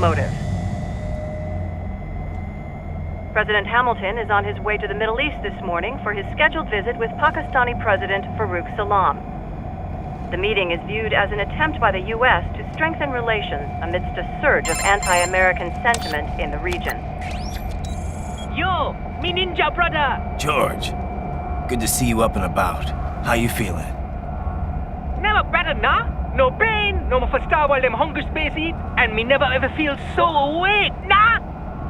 motive. President Hamilton is on his way to the Middle East this morning for his scheduled visit with Pakistani President Farouk Salam. The meeting is viewed as an attempt by the U.S. to strengthen relations amidst a surge of anti-American sentiment in the region. Yo, me ninja brother! George, good to see you up and about. How you feeling? Never better, nah? No pain, no more for star while them hunger space eat, and me never ever feel so awake, nah?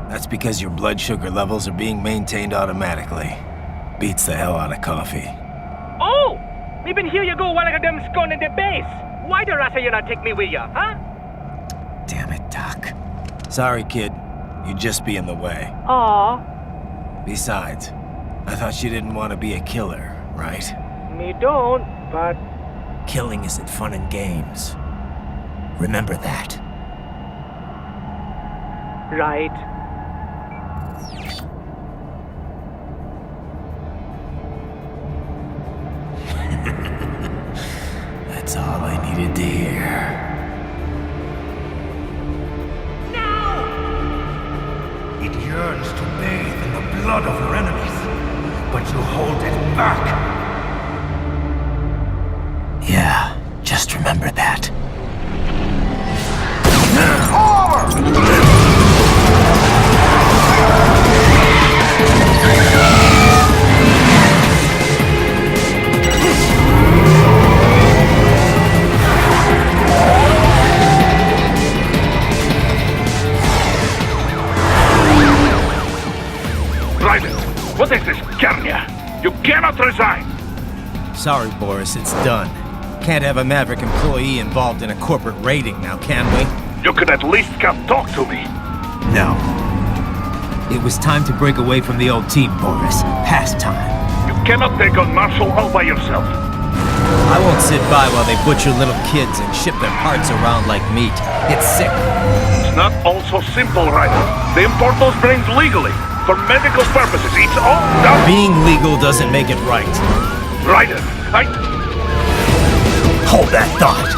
That's because your blood sugar levels are being maintained automatically. Beats the hell out of coffee. Oh! Me been here you go while I got them scone in the base. Why the rasa you not take me with ya, huh? Damn it, Doc. Sorry, kid. You'd just be in the way. Aw. Besides, I thought you didn't want to be a killer, right? Me don't, but... Killing isn't fun and games. Remember that. Right. That's all I needed to hear. No! It yearns to bathe in the blood of your enemies, but you hold it back. Yeah, just remember that. Raiden, what is this, Kernia? You cannot resign! Sorry, Boris, it's done. Can't have a Maverick employee involved in a corporate raiding now, can we? You could at least come talk to me. No. It was time to break away from the old team, Boris. Past time. You cannot take on Marshall all by yourself. I won't sit by while they butcher little kids and ship their parts around like meat. It's sick. It's not all so simple, Raiden. They import those brains legally. For medical purposes, it's all done. Being legal doesn't make it right. Raiden, Hold that thought.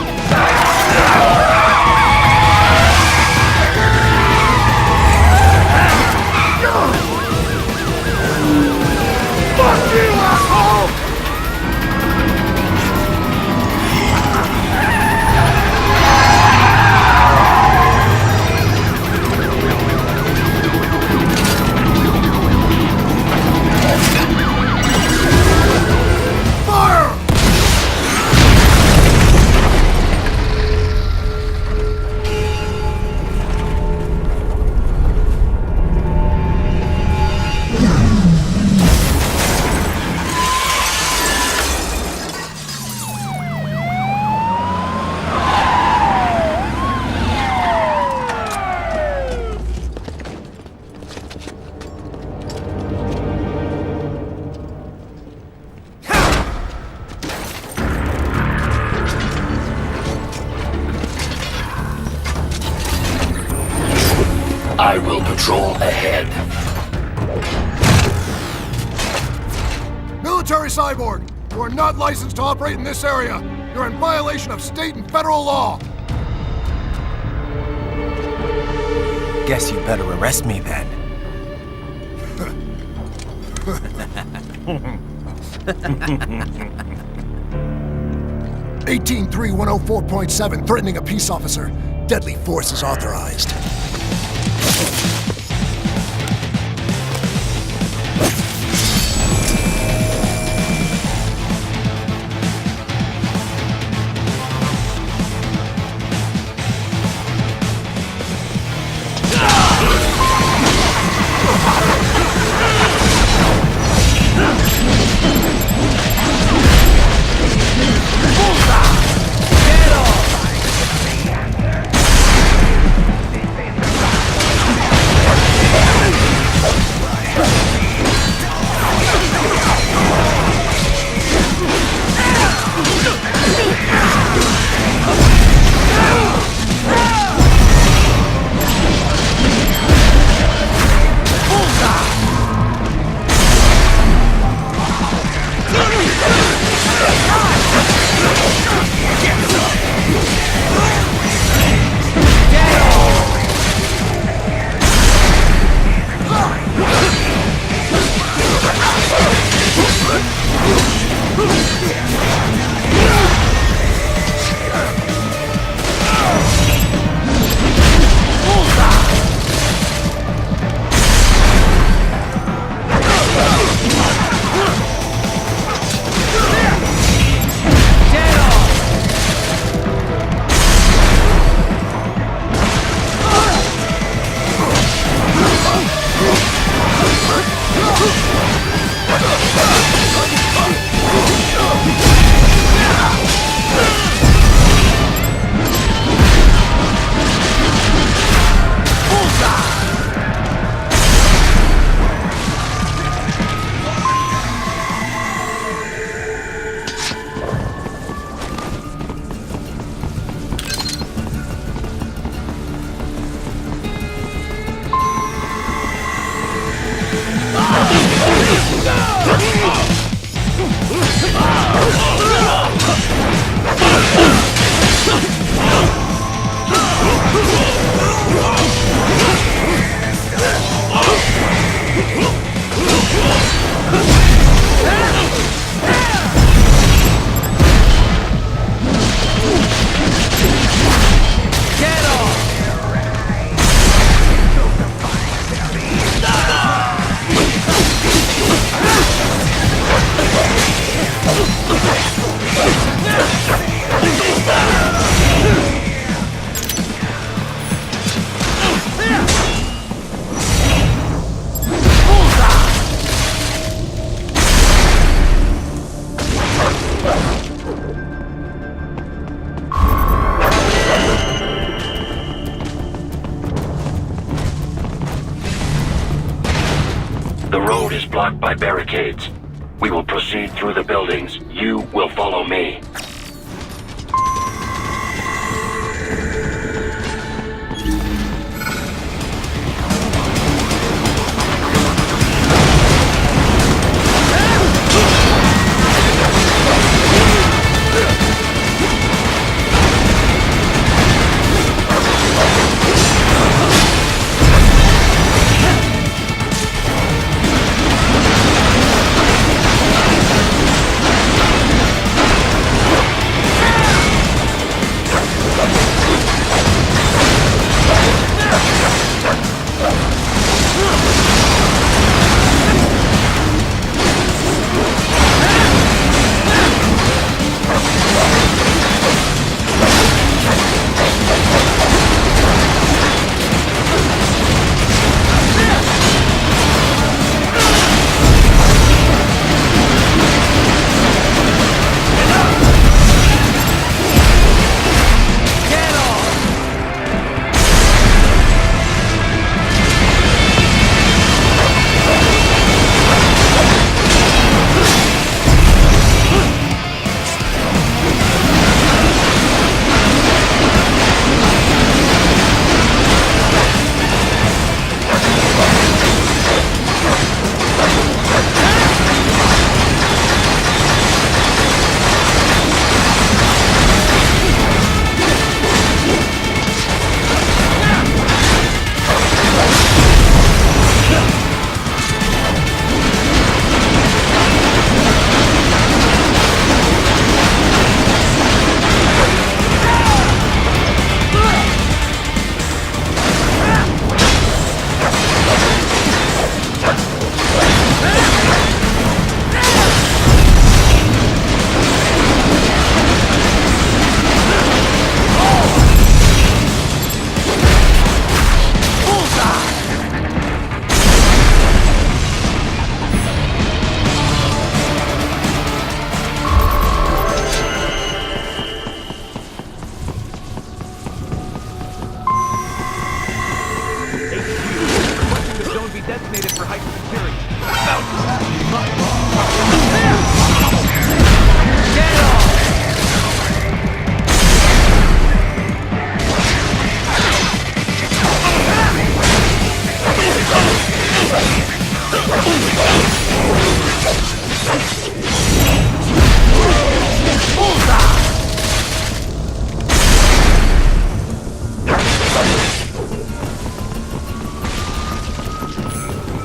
Fuck you, asshole! I will patrol ahead. Military cyborg! You are not licensed to operate in this area! You're in violation of state and federal law! Guess you better arrest me then. 18.3.104.7, threatening a peace officer. Deadly force is authorized. blocked by barricades. We will proceed through the buildings. You will follow me.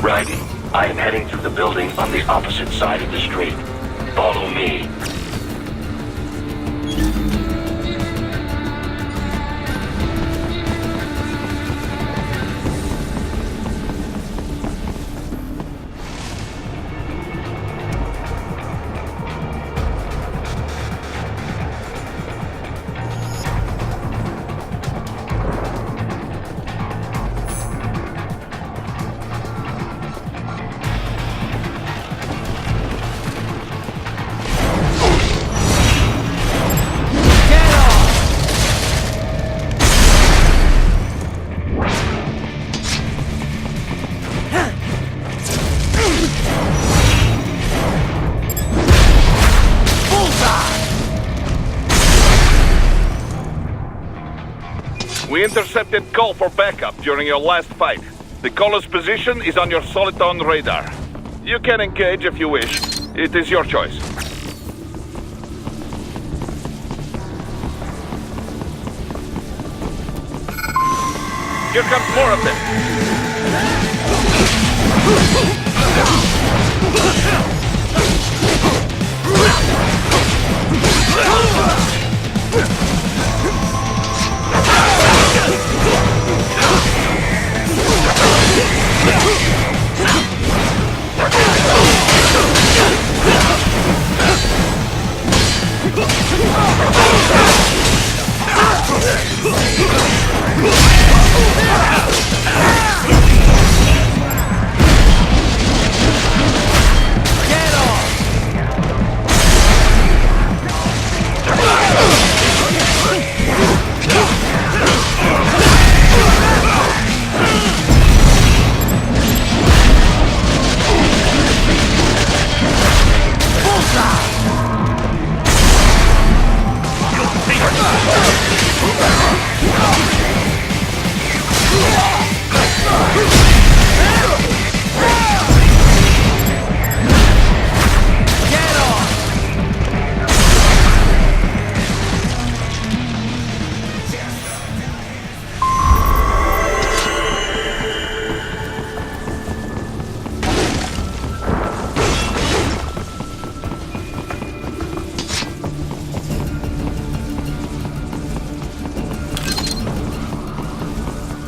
Raiden, I am heading through the building on the opposite side of the street. Follow me. We intercepted call for backup during your last fight. The caller's position is on your Soliton radar. You can engage if you wish. It is your choice. Here comes more of them.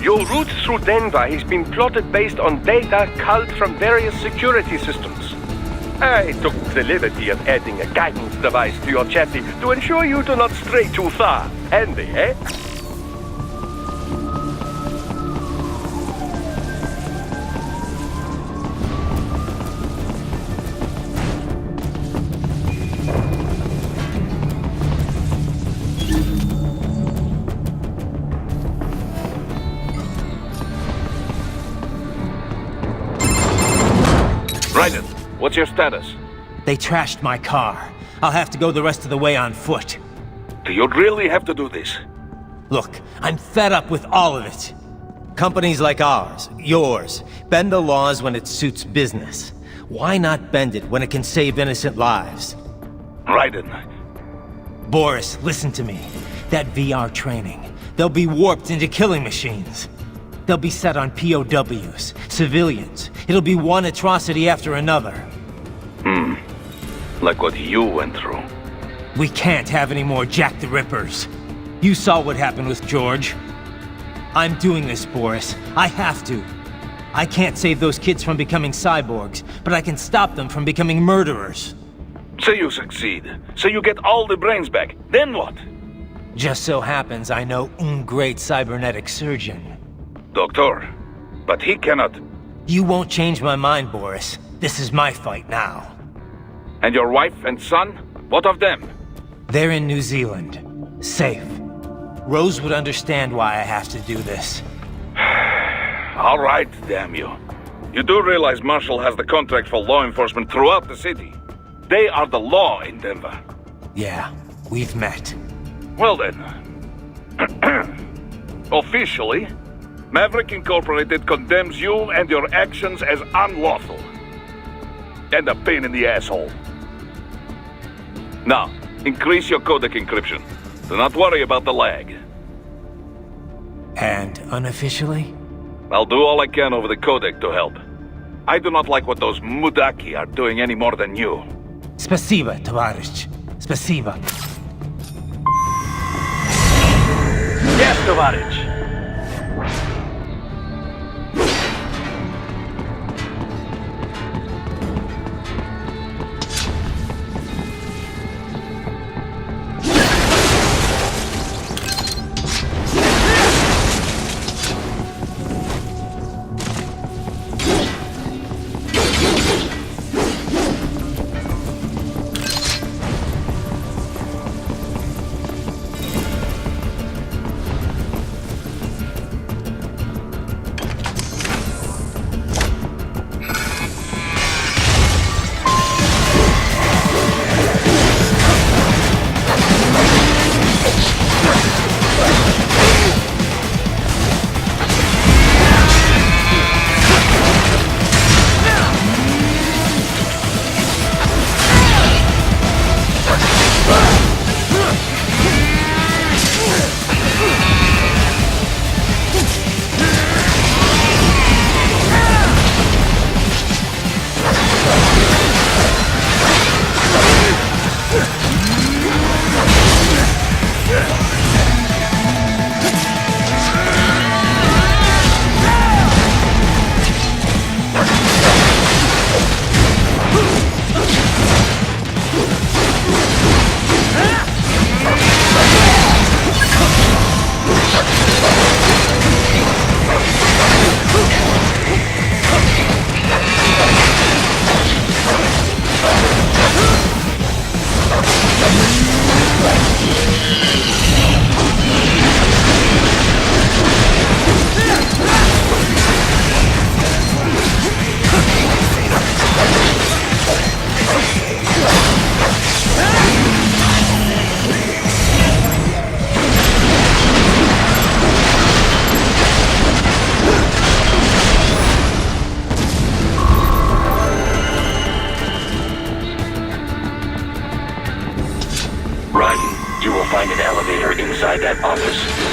Your route through Denver has been plotted based on data culled from various security systems. I took the liberty of adding a guidance device to your chassis to ensure you do not stray too far. Handy, eh? Raiden, what's your status? They trashed my car. I'll have to go the rest of the way on foot. Do you really have to do this? Look, I'm fed up with all of it. Companies like ours, yours, bend the laws when it suits business. Why not bend it when it can save innocent lives? Raiden. Boris, listen to me. That VR training, they'll be warped into killing machines. They'll be set on POWs, civilians. It'll be one atrocity after another. Like what you went through. We can't have any more Jack the Rippers. You saw what happened with George. I'm doing this, Boris. I have to. I can't save those kids from becoming cyborgs, but I can stop them from becoming murderers. So you succeed. So you get all the brains back. Then what? Just so happens I know un great cybernetic surgeon. Doctor. But he cannot... You won't change my mind, Boris. This is my fight now. And your wife and son? What of them? They're in New Zealand. Safe. Rose would understand why I have to do this. All right, damn you. You do realize Marshall has the contract for law enforcement throughout the city. They are the law in Denver. Yeah, we've met. Well then. Officially, Maverick Incorporated condemns you and your actions as unlawful. And a pain in the asshole. Now, increase your codec encryption. Do not worry about the lag. And unofficially? I'll do all I can over the codec to help. I do not like what those Mudaki are doing any more than you. Spasiba, товарищ. Spasiba. Yes, товарищ.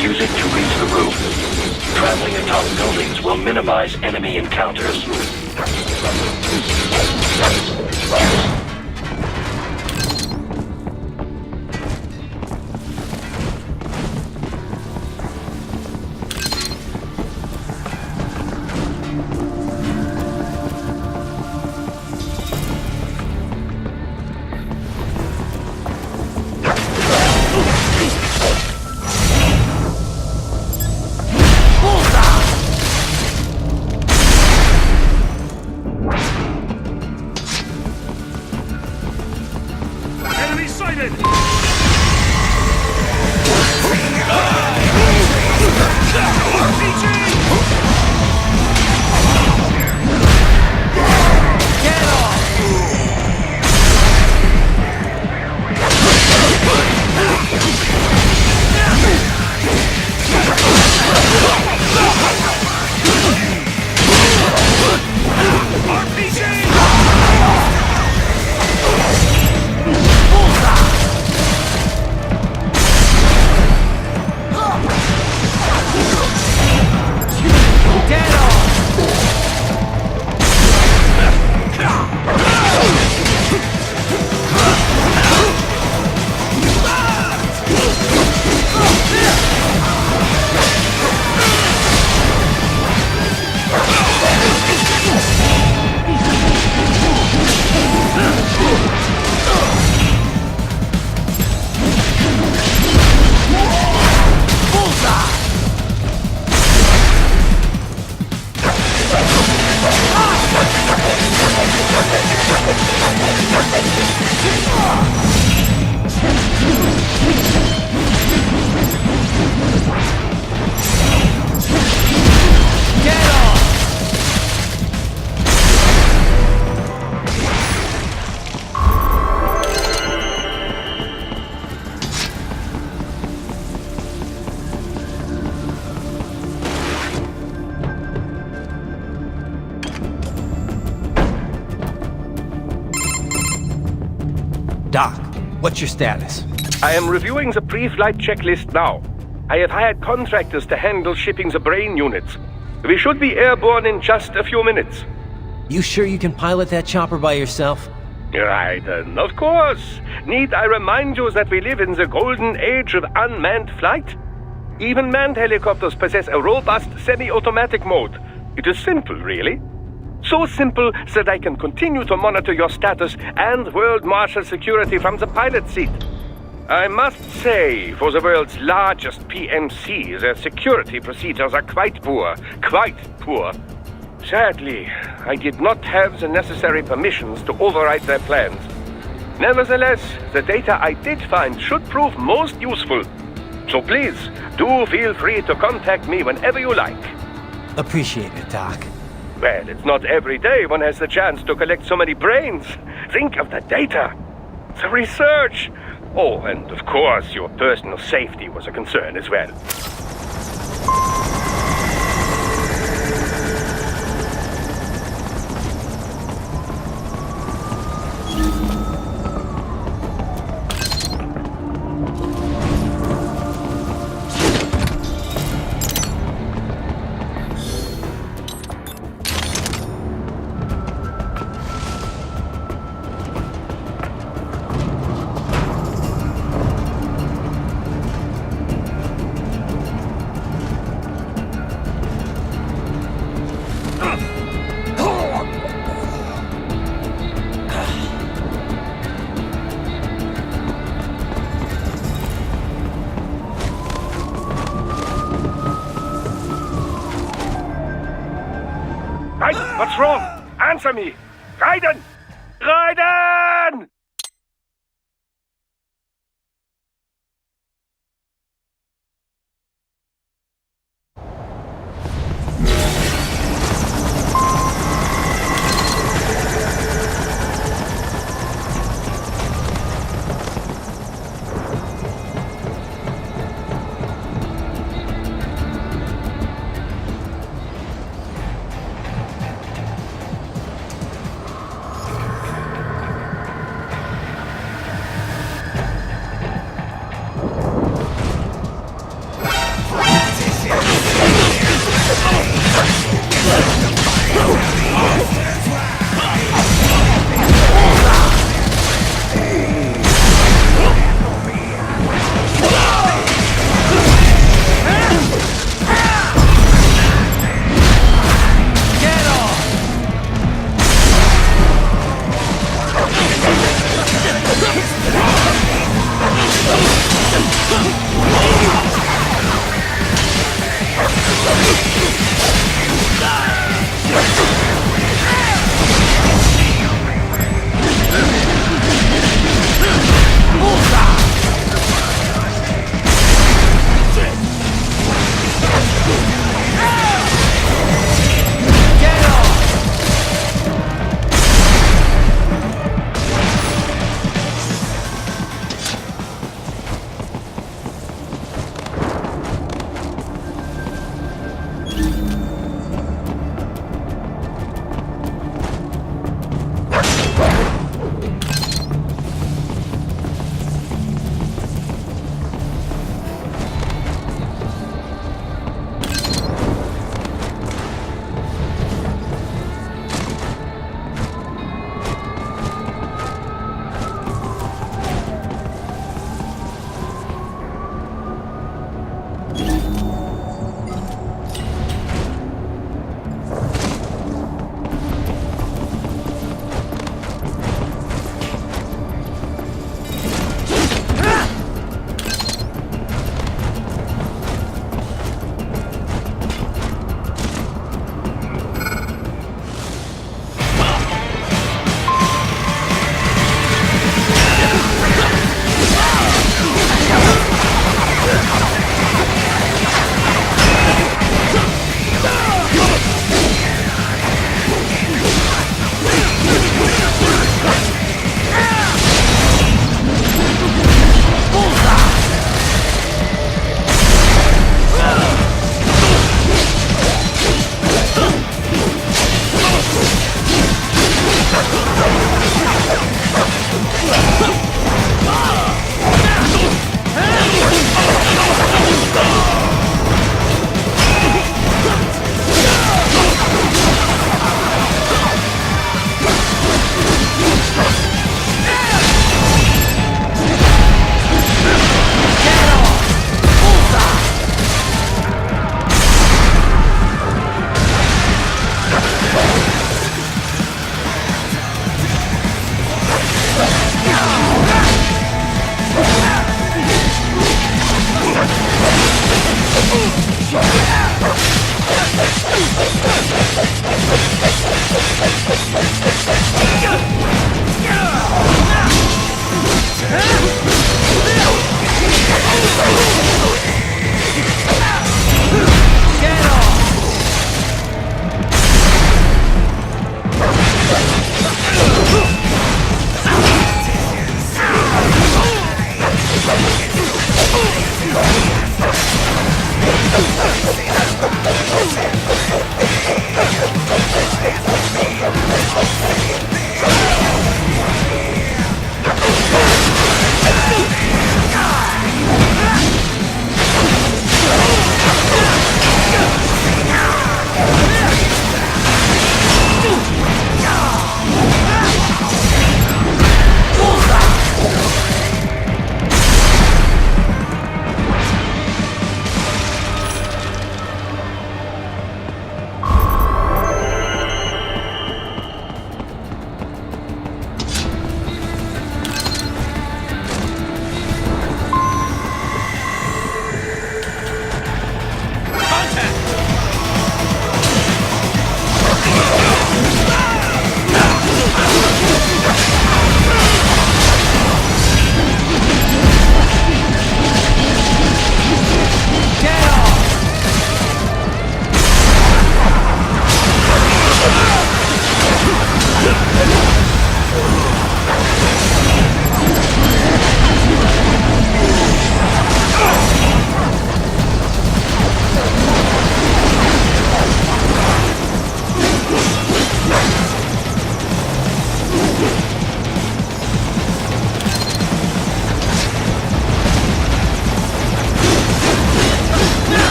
Use it to reach the roof. Traveling atop buildings will minimize enemy encounters. What's your status? I am reviewing the pre-flight checklist now. I have hired contractors to handle shipping the brain units. We should be airborne in just a few minutes. You sure you can pilot that chopper by yourself? Raiden, of course. Need I remind you that we live in the golden age of unmanned flight? Even manned helicopters possess a robust semi-automatic mode. It is simple, really. So simple that I can continue to monitor your status and world marshal security from the pilot seat. I must say, for the world's largest PMC, their security procedures are quite poor. Quite poor. Sadly, I did not have the necessary permissions to override their plans. Nevertheless, the data I did find should prove most useful. So please, do feel free to contact me whenever you like. Appreciate it, Doc. Well, it's not every day one has the chance to collect so many brains. Think of the data, the research. Oh, and of course, your personal safety was a concern as well. Raiden, what's wrong? Answer me! Raiden! Raiden!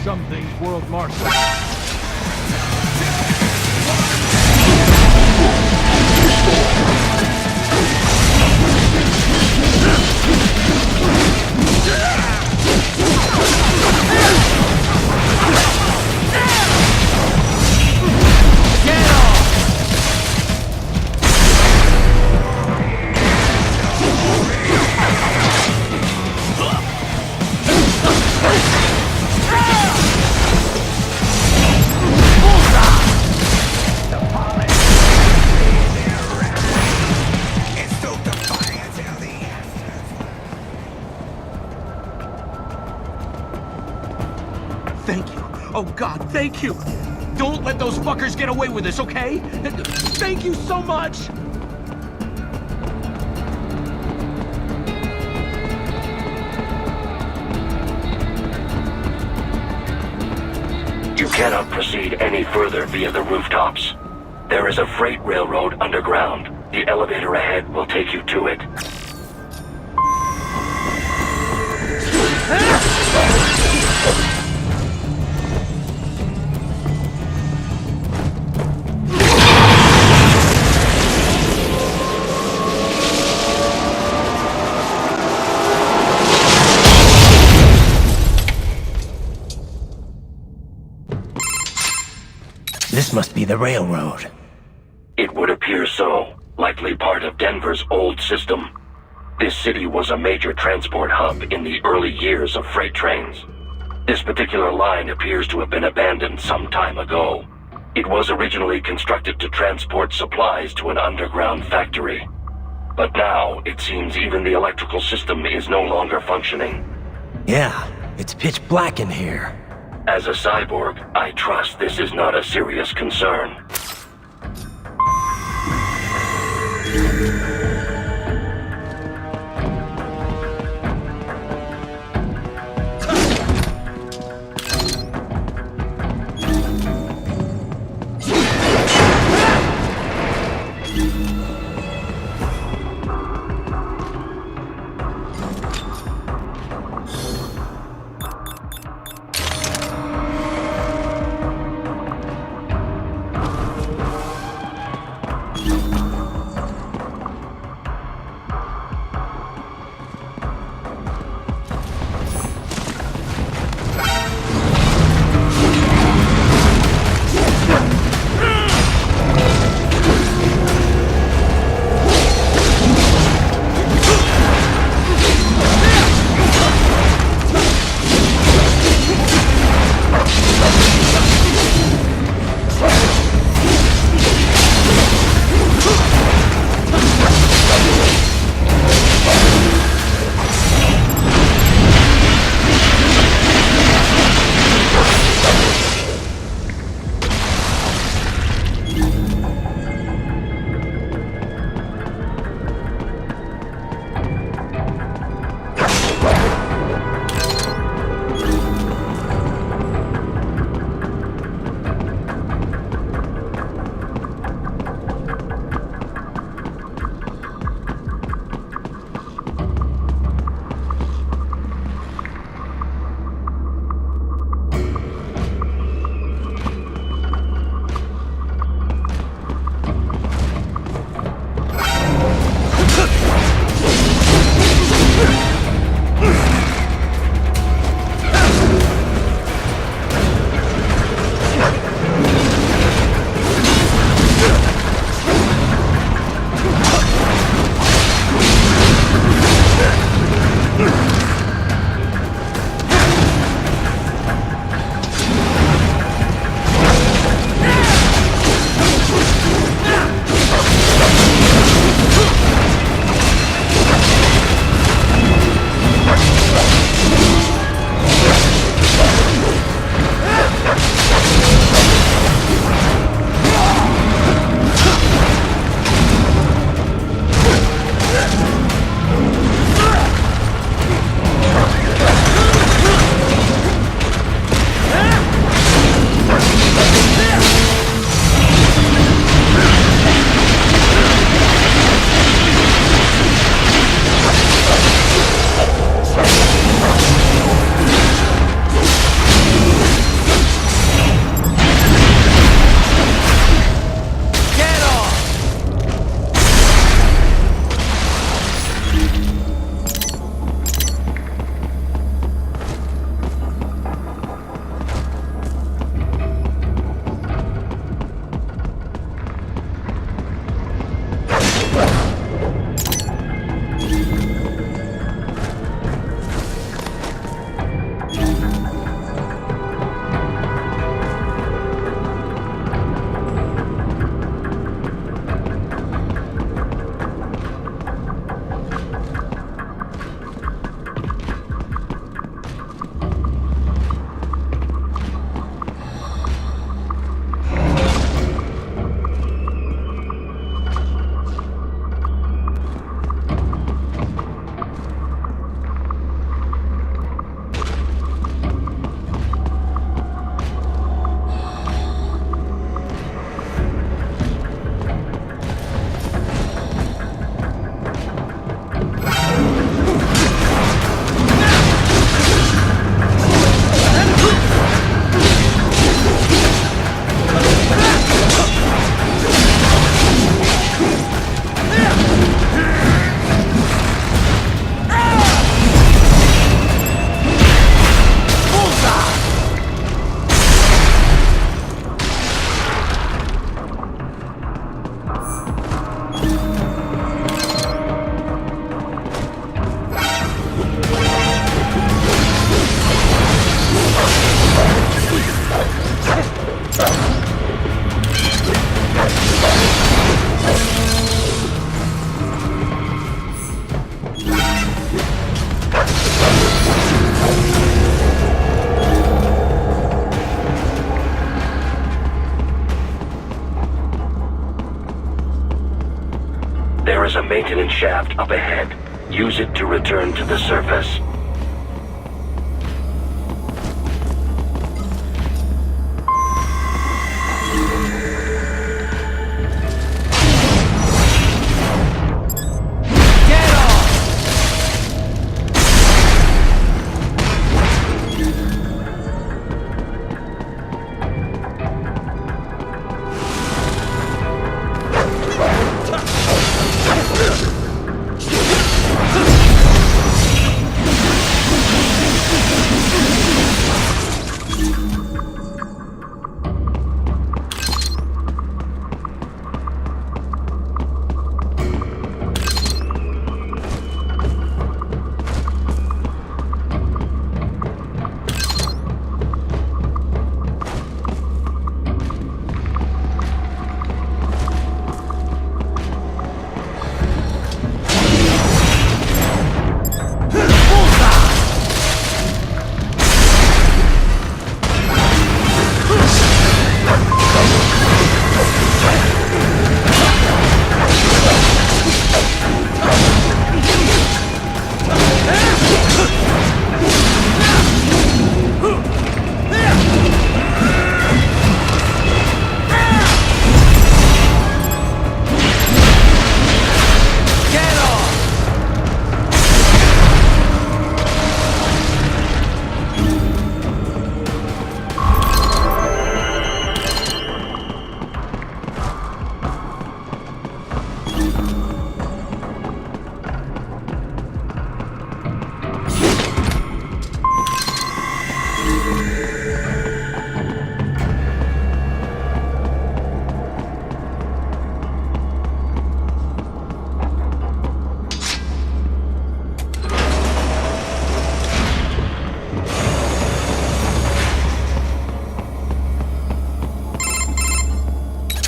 Some things world marks. Thank you. Oh God, thank you. Don't let those fuckers get away with this, okay? Thank you so much. You cannot proceed any further via the rooftops. There is a freight railroad underground. The elevator ahead will take you to it. This must be the railroad. It would appear so. Likely part of Denver's old system. This city was a major transport hub in the early years of freight trains. This particular line appears to have been abandoned some time ago. It was originally constructed to transport supplies to an underground factory. But now, it seems even the electrical system is no longer functioning. Yeah, it's pitch black in here. As a cyborg, I trust this is not a serious concern. There is a maintenance shaft up ahead. Use it to return to the surface.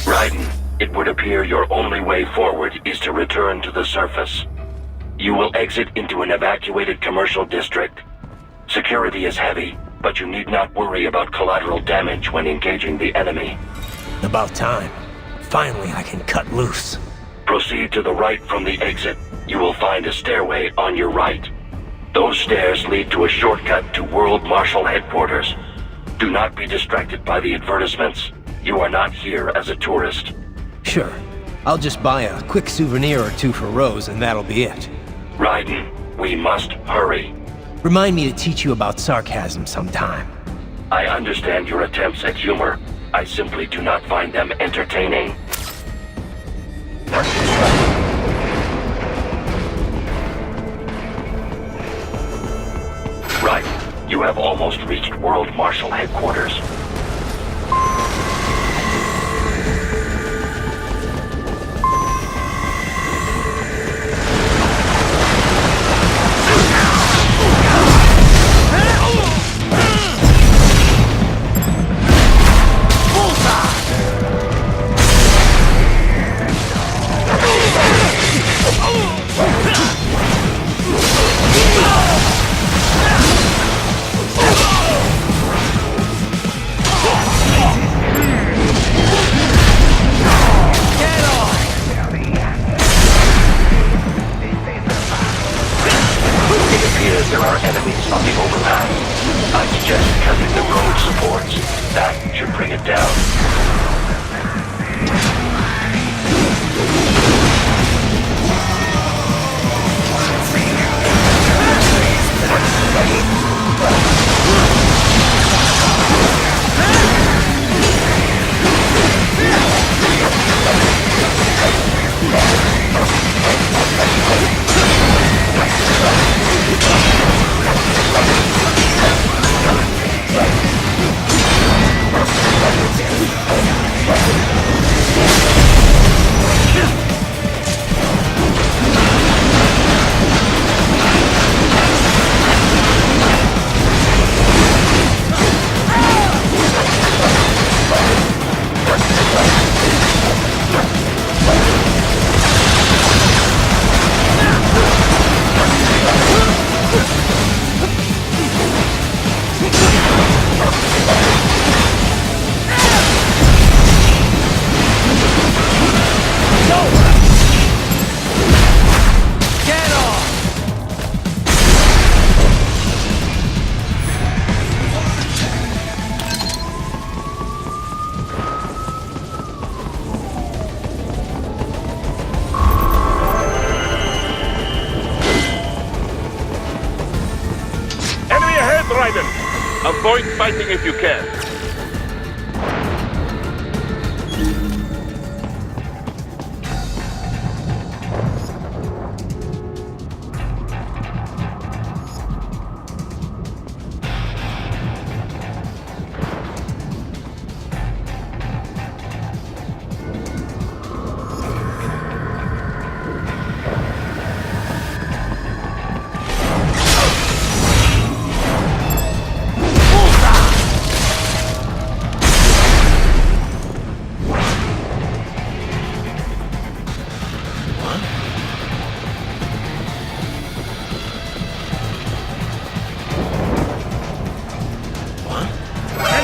Raiden, it would appear your only way forward is to return to the surface. You will exit into an evacuated commercial district. Security is heavy, but you need not worry about collateral damage when engaging the enemy. About time. Finally, I can cut loose. Proceed to the right from the exit. You will find a stairway on your right. Those stairs lead to a shortcut to World Marshal Headquarters. Do not be distracted by the advertisements. You are not here as a tourist. Sure. I'll just buy a quick souvenir or two for Rose and that'll be it. Raiden, we must hurry. Remind me to teach you about sarcasm sometime. I understand your attempts at humor. I simply do not find them entertaining. Right. You have almost reached World Marshal Headquarters. There are enemies on the overpass. I suggest cutting the road supports. That should bring it down. Avoid fighting if you can.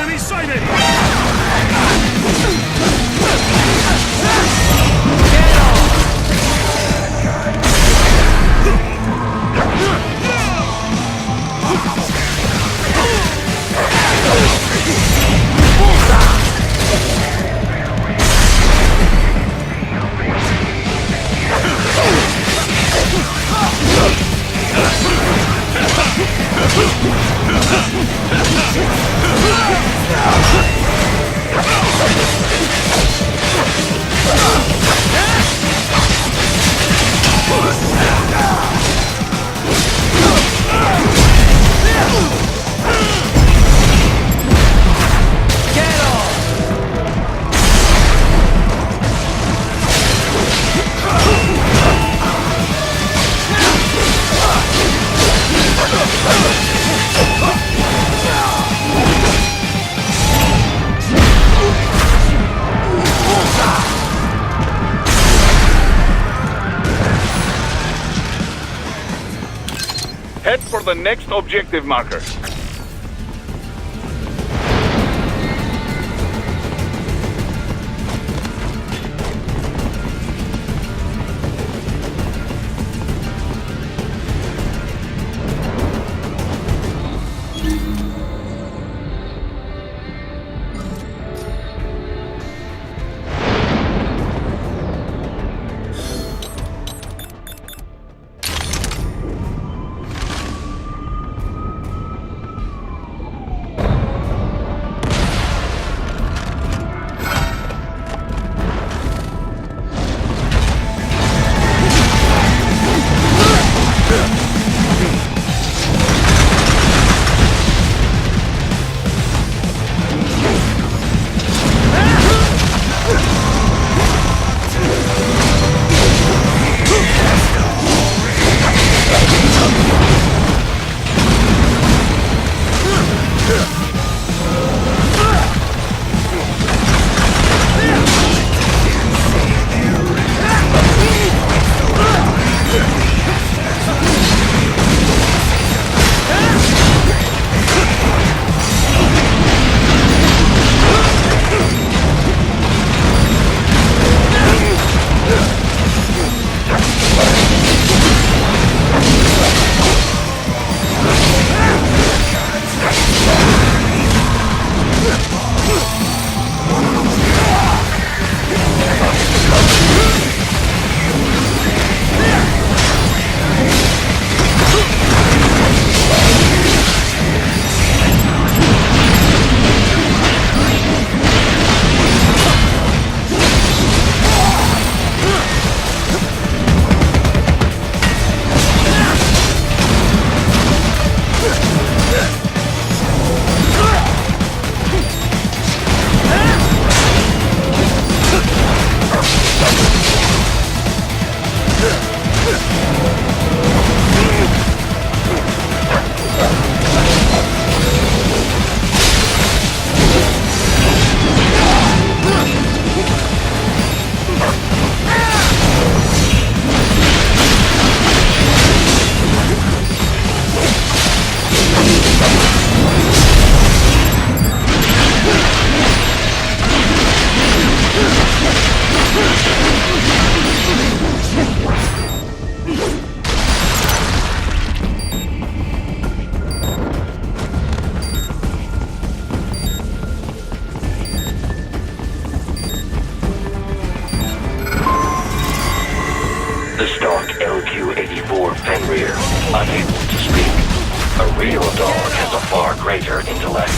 Enemy sighted! Head for the next objective marker. A real dog has a far greater intellect.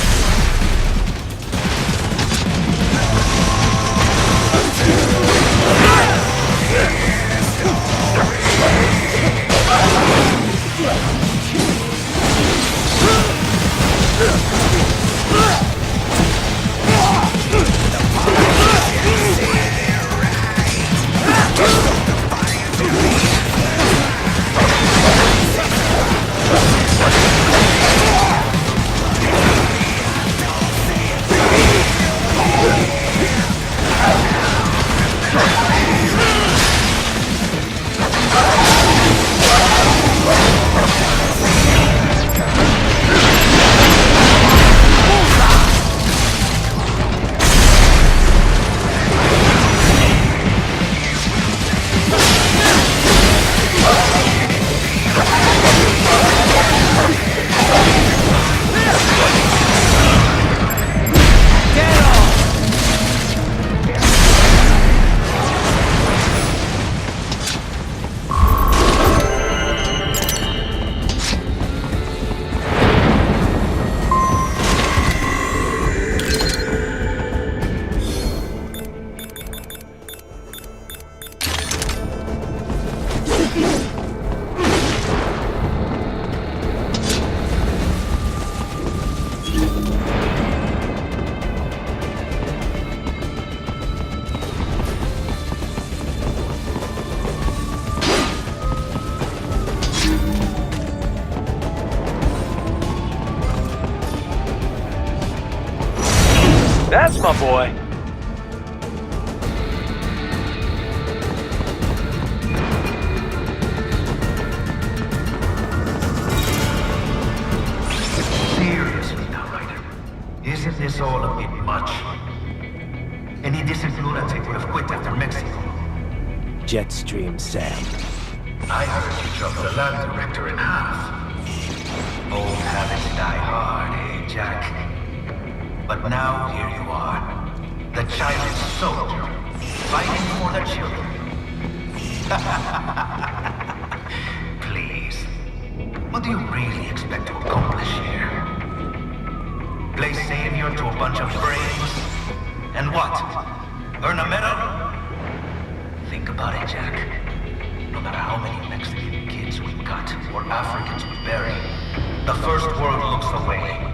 That's my boy. Seriously now, Raiden. Isn't this all a bit much? Any decent lunatic would have quit after Mexico. Jetstream, Sam. I heard you dropped the land director in half. Old habits die hard, eh, Jack? But now here you are, the child's soldier, fighting for the children. Please, what do you really expect to accomplish here? Play savior to a bunch of brains? And what? Earn a medal? Think about it, Jack. No matter how many Mexican kids we cut or Africans we bury, the first world looks away.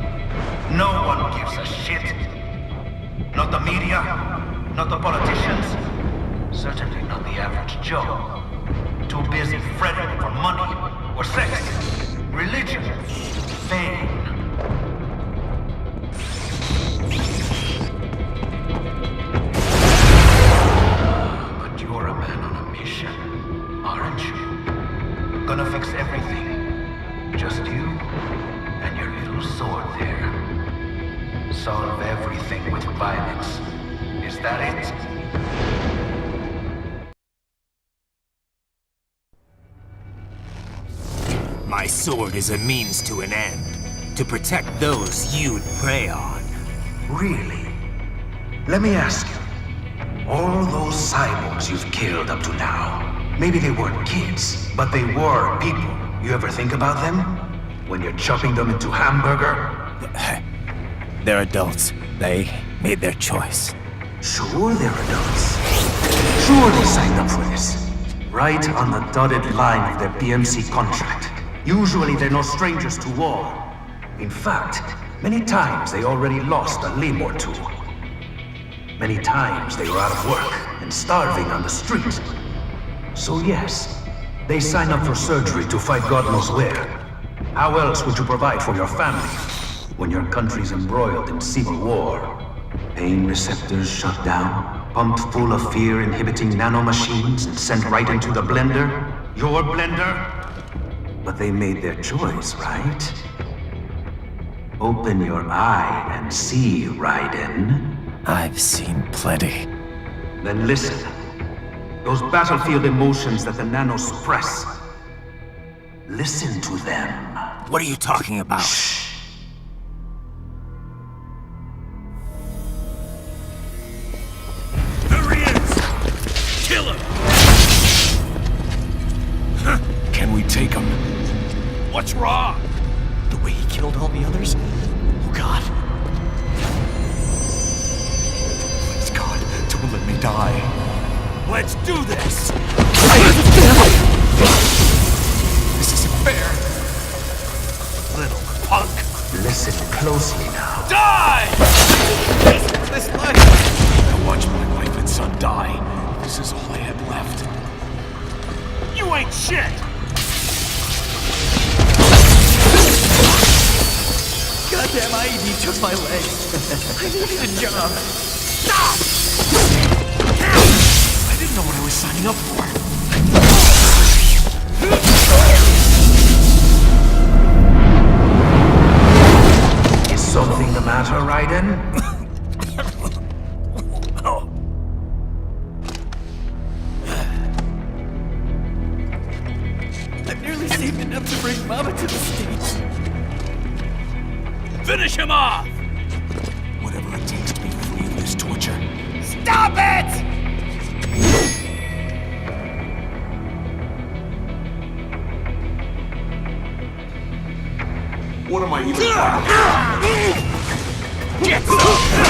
No one gives a shit. Not the media, not the politicians, certainly not the average Joe. Too busy fretting for money, or sex, religion, fame. But you're a man on a mission, aren't you? Gonna fix everything. Just you and your little sword there. Solve everything with violence. Is that it? My sword is a means to an end. To protect those you'd prey on. Really? Let me ask you. All those cyborgs you've killed up to now, maybe they weren't kids, but they were people. You ever think about them? When you're chopping them into hamburger? They're adults. They made their choice. Sure they're adults. Sure they signed up for this. Right on the dotted line of their BMC contract. Usually they're no strangers to war. In fact, many times they already lost a limb or two. Many times they were out of work and starving on the street. So yes, they sign up for surgery to fight God knows where. How else would you provide for your family when your country's embroiled in civil war? Pain receptors shut down, pumped full of fear-inhibiting nanomachines and sent right into the blender? Your blender? But they made their choice, right? Open your eye and see, Raiden. I've seen plenty. Then listen. Those battlefield emotions that the nanos suppress. Listen to them. What are you talking about? Shh. There he is! Kill him! Can we take him? What's wrong? The killed all the others? Oh God. Please God, don't let me die. Let's do this! This isn't fair. Little punk. Listen closely now. Die! This life. I watched my wife and son die. This is all I had left. You ain't shit! Goddamn IED took my legs. I needed a job. Stop! I didn't know what I was signing up for. Is something the matter, Raiden? I've nearly saved enough to bring Mama to the States. Finish him off! Whatever it takes to be free of this torture. Stop it! What am I even Get Bullseye!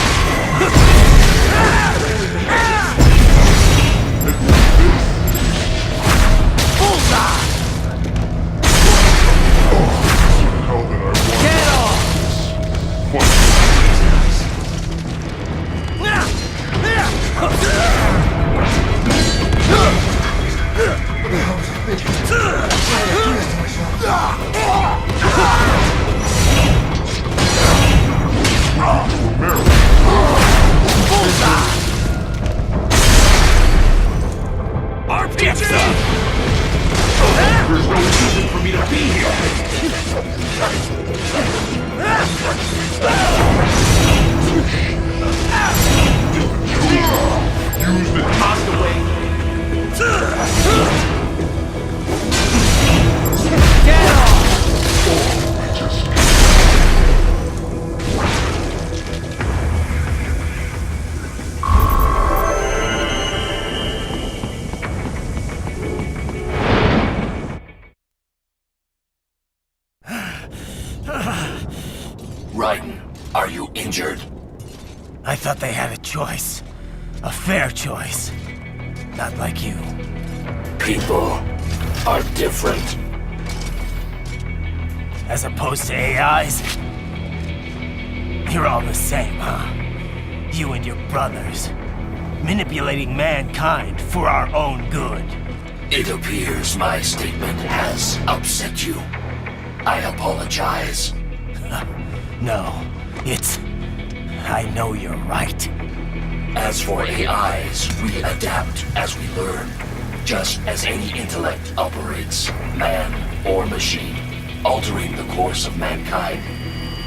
Get off! There's no reason for me to be here. Use the castaway. Get off! Raiden, are you injured? I thought they had a choice. A fair choice. Not like you. People are different. As opposed to AIs? You're all the same, huh? You and your brothers. Manipulating mankind for our own good. It appears my statement has upset you. I apologize. No, it's... I know you're right. As for AIs, we adapt as we learn. Just as any intellect operates, man or machine, altering the course of mankind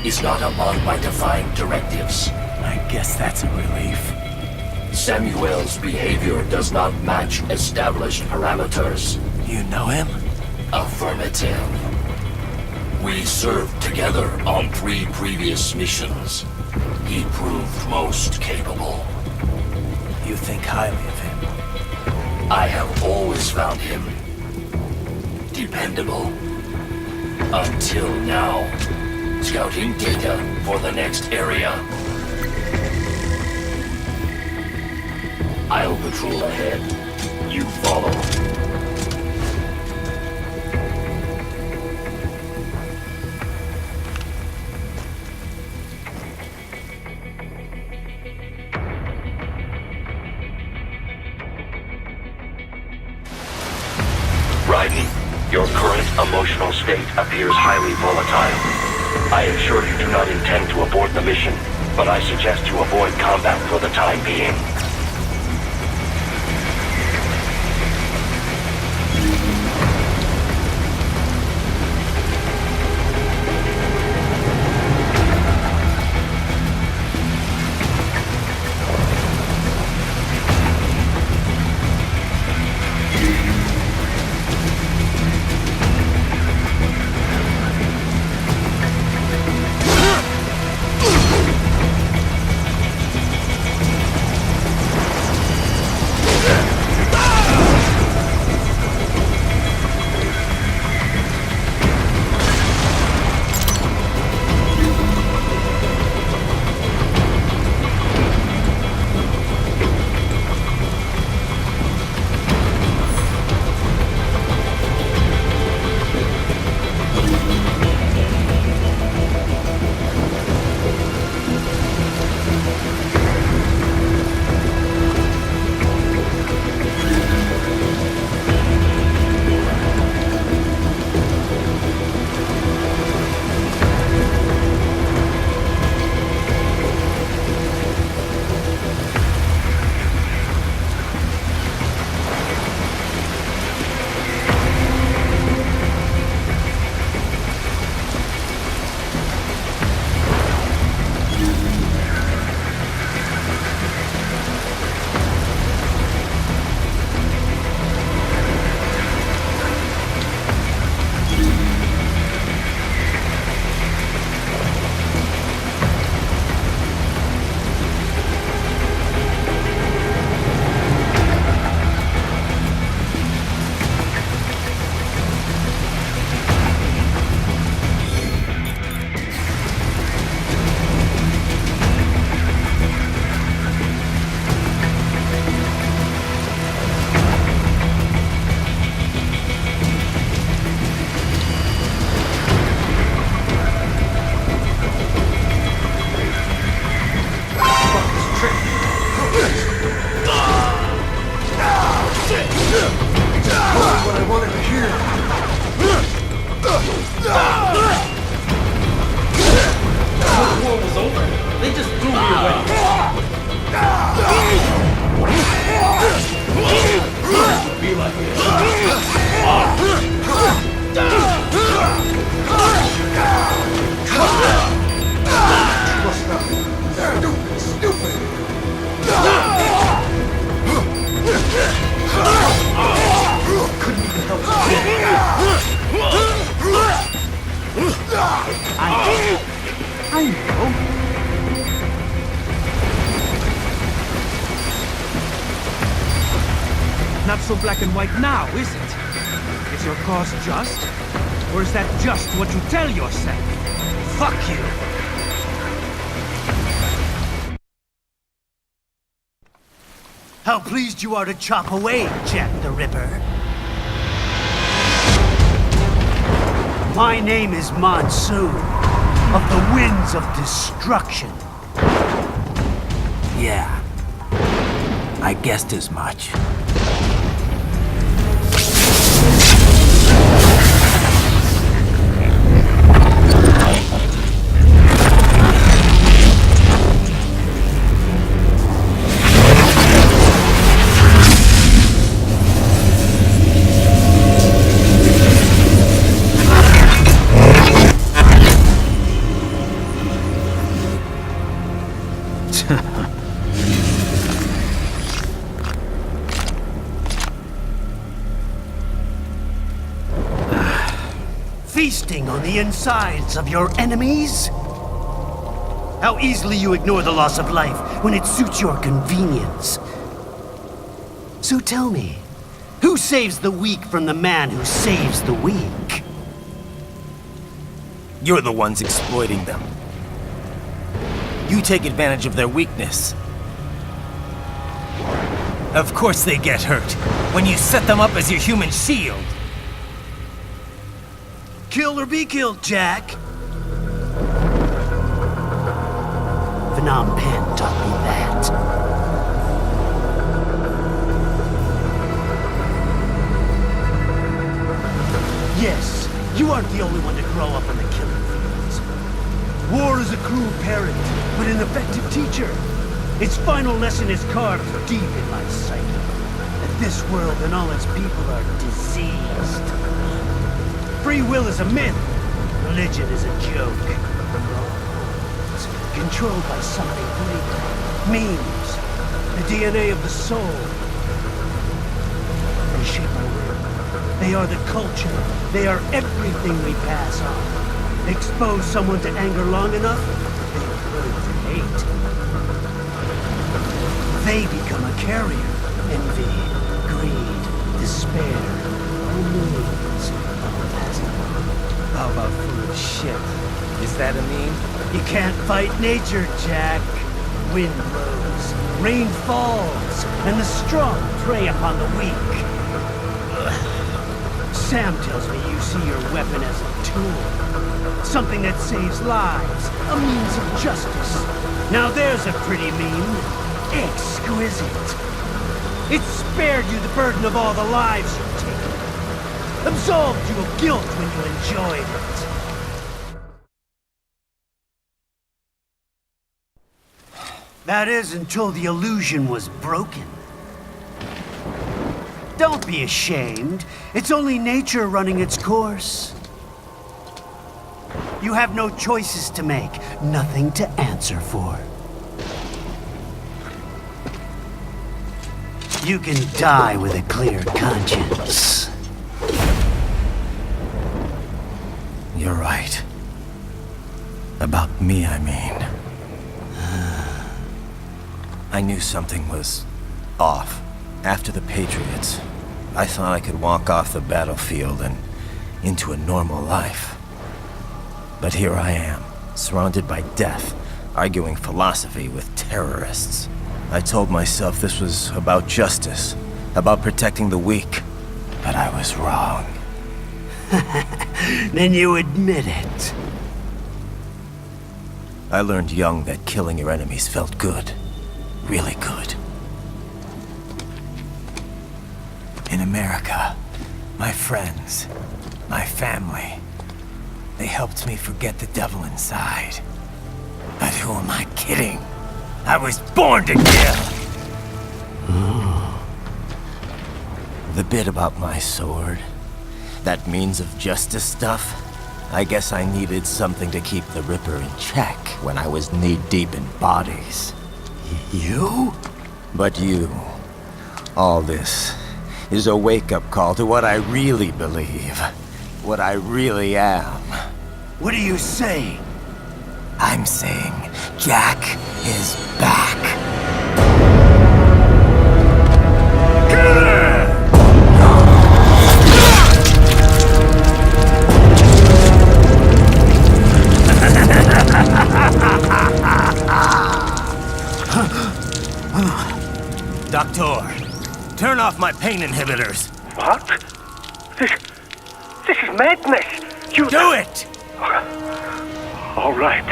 is not among my defined directives. I guess that's a relief. Samuel's behavior does not match established parameters. You know him? Affirmative. We served together on 3 previous missions. He proved most capable. You think highly of him? I have always found him dependable. Until now. Scouting data for the next area. I'll patrol ahead. You follow. Raiden, your current emotional state appears highly volatile. I am sure you do not intend to abort the mission, but I suggest you avoid combat for the time being. black and white now, is it? Is your cause just? Or is that just what you tell yourself? Fuck you! How pleased you are to chop away, Jack the Ripper. My name is Monsoon, of the Winds of Destruction. Yeah, I guessed as much. Feasting on the insides of your enemies? How easily you ignore the loss of life when it suits your convenience. So tell me, who saves the weak from the man who saves the weak? You're the ones exploiting them. You take advantage of their weakness. Of course they get hurt when you set them up as your human shield. Kill or be killed, Jack. Phnom Penh taught me that. Yes, you aren't the only one to grow up on the killing fields. War is a cruel parent, but an effective teacher. Its final lesson is carved deep in my psyche. That this world and all its people are diseased. Free will is a myth. Religion is a joke. It's controlled by something greater. Memes. The DNA of the soul. They shape our world. They are the culture. They are everything we pass on. Expose someone to anger long enough, they learn to hate. They become a carrier. Envy, greed, despair, all memes. How about foolish shit? Is that a meme? You can't fight nature, Jack. Wind blows, rain falls, and the strong prey upon the weak. Sam tells me you see your weapon as a tool. Something that saves lives, a means of justice. Now there's a pretty meme. Exquisite. It spared you the burden of all the lives you've taken. Absolved you of guilt when you enjoyed it. That is until the illusion was broken. Don't be ashamed. It's only nature running its course. You have no choices to make, nothing to answer for. You can die with a clear conscience. You're right. About me, I mean. I knew something was off. After the Patriots, I thought I could walk off the battlefield and into a normal life. But here I am, surrounded by death, arguing philosophy with terrorists. I told myself this was about justice, about protecting the weak. But I was wrong. Then you admit it. I learned young that killing your enemies felt good. Really good. In America, my friends, my family, they helped me forget the devil inside. But who am I kidding? I was born to kill! The bit about my sword, that means of justice stuff, I guess I needed something to keep the Ripper in check when I was knee-deep in bodies. You? But you, all this, is a wake-up call to what I really believe. What I really am. What are you saying? I'm saying Jack is back. Kill him! pain inhibitors. What? This is madness! You... Do it! All right.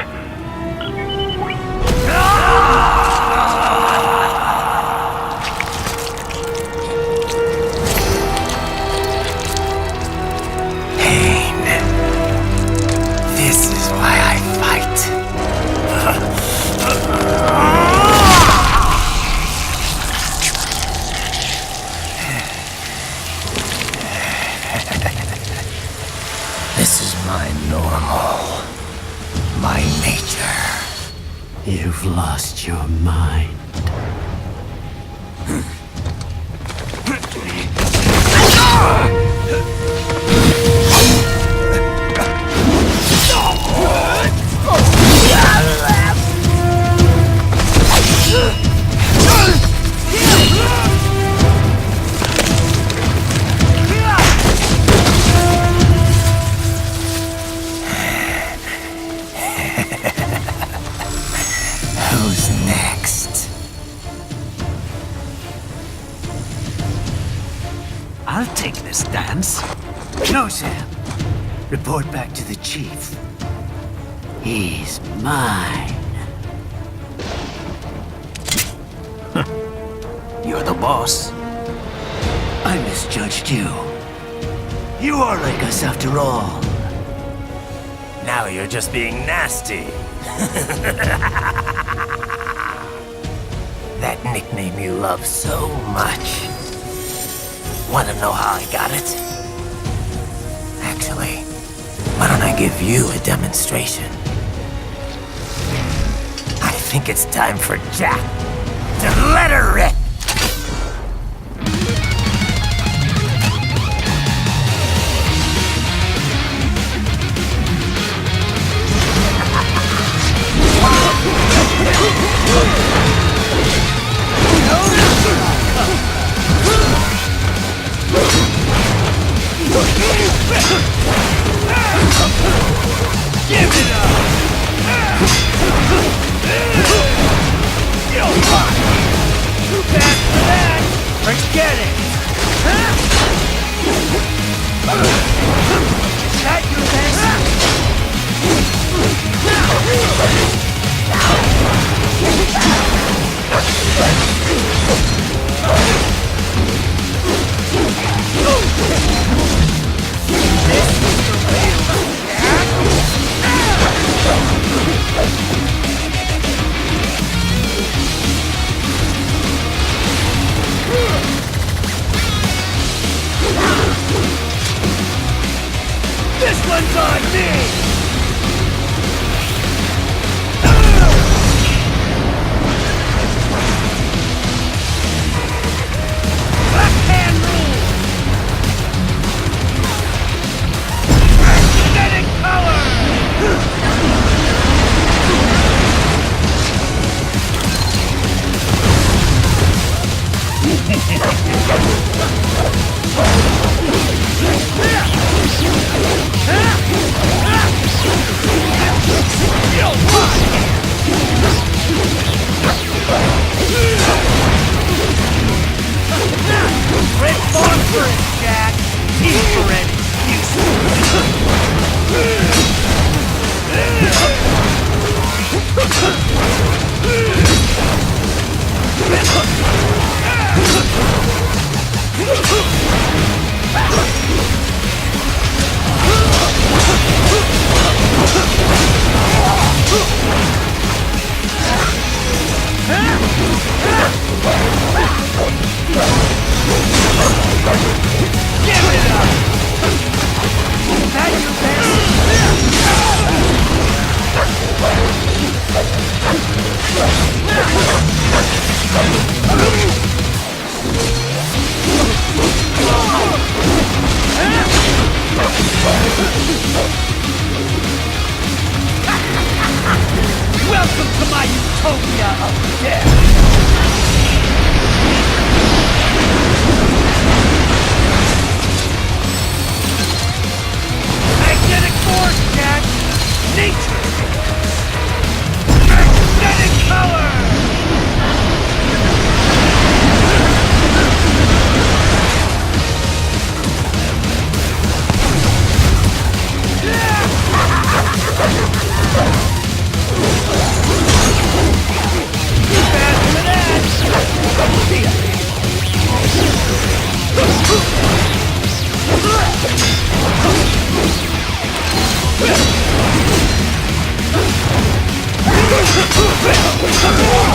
Pain. This is why I fight. This is my normal. My nature. You've lost your mind. Who's next? I'll take this dance. No, Sam. Report back to the chief. He's mine. You're the boss. I misjudged you. You are like us after all. Now you're just being nasty. That nickname you love so much. Want to know how I got it? Actually, why don't I give you a demonstration? I think it's time for Jack to let her rip. Give it up! Too bad for that! Forget it! Is that your This one's on me!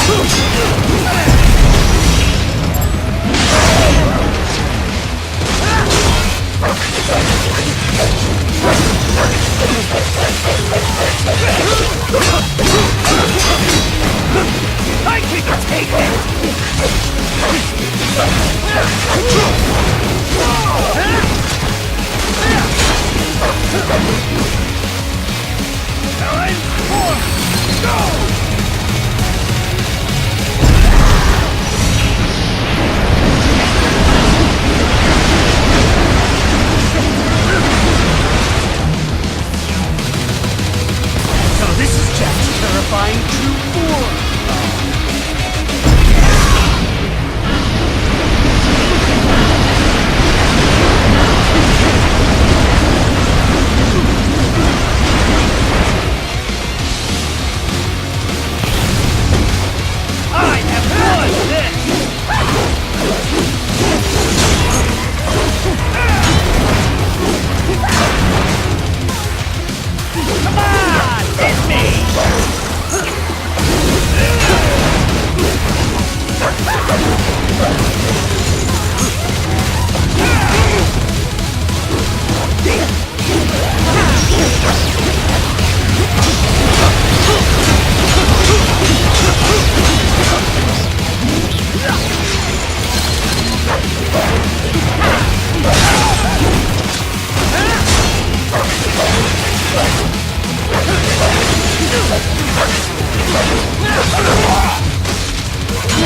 I can take it! So this is Jack's terrifying true form.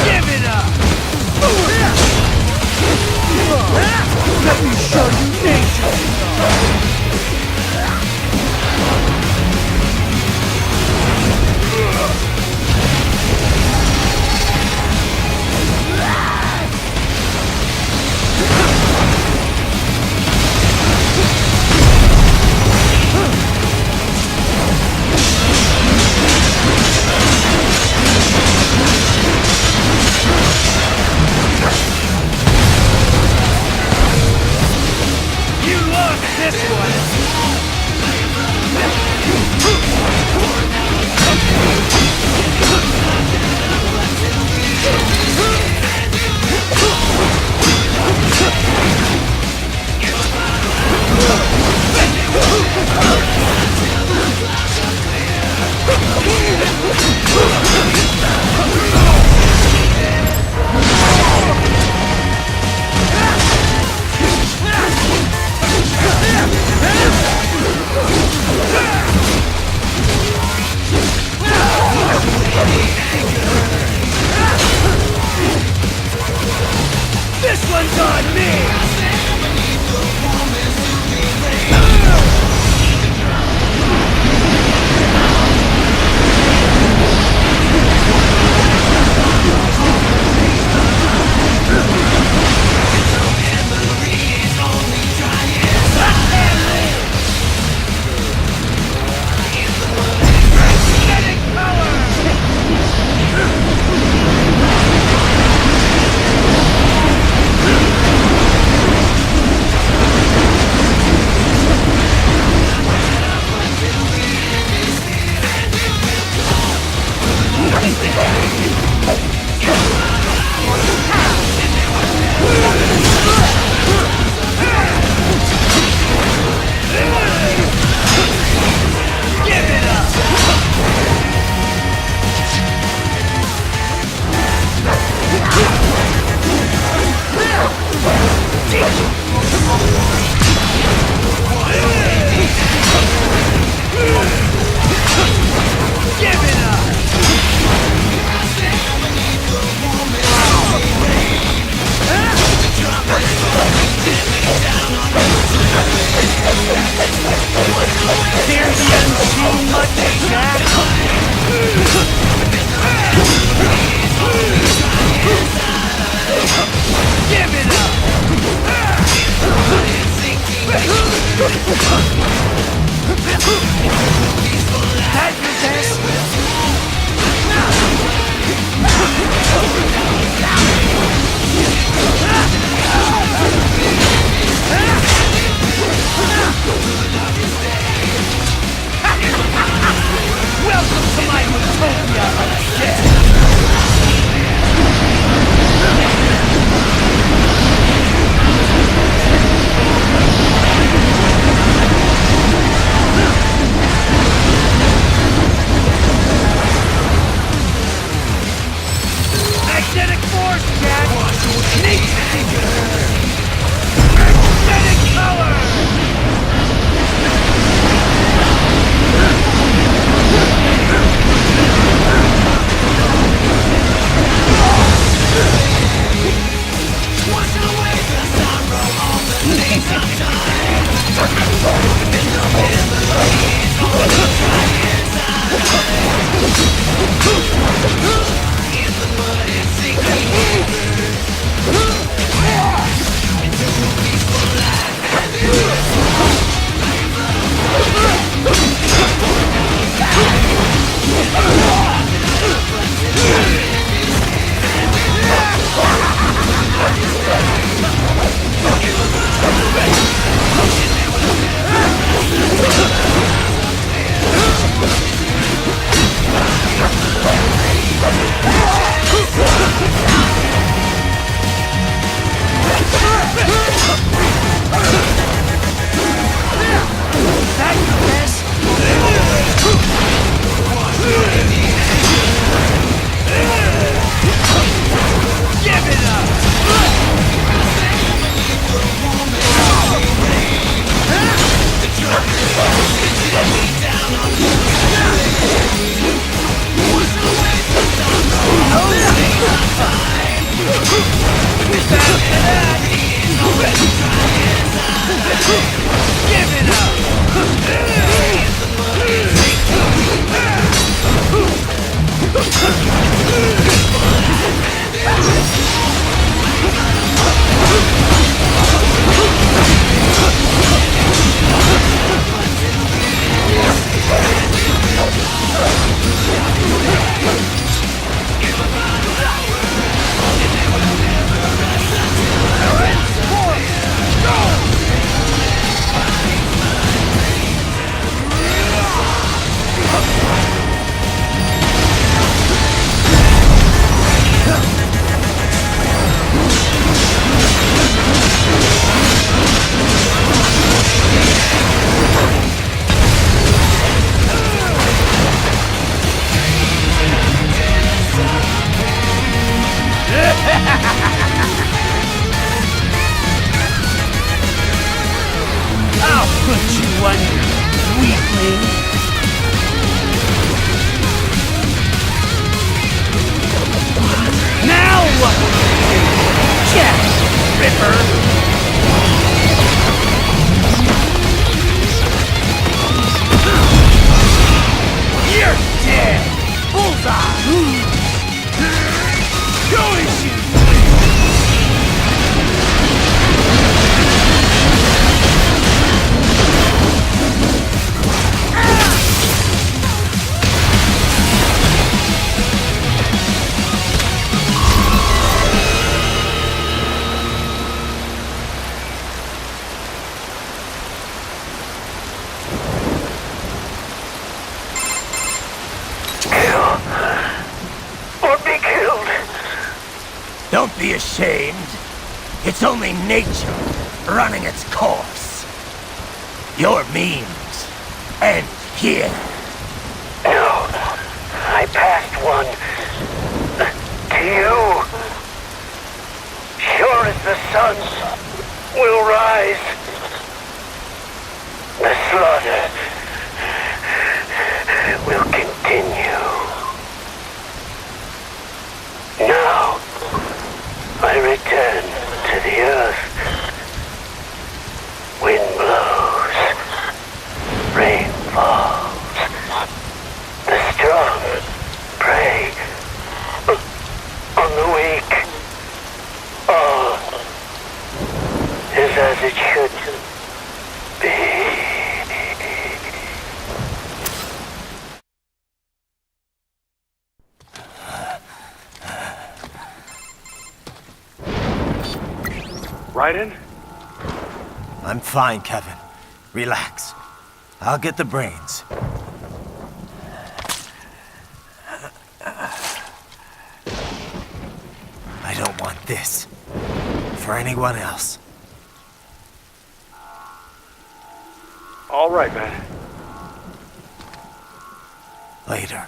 Give it up! Let me show you nature! This one's on me! Welcome to my utopia of death! Don't be ashamed. It's only nature running its course. Your memes end here. No, I passed one to you. Sure as the sun will rise, the slaughter will continue. Now, I return to the earth. Wind blows, rain falls. The strong prey on the weak. All is as it should be. Raiden? I'm fine, Kevin. Relax. I'll get the brains. I don't want this for anyone else. All right, man. Later.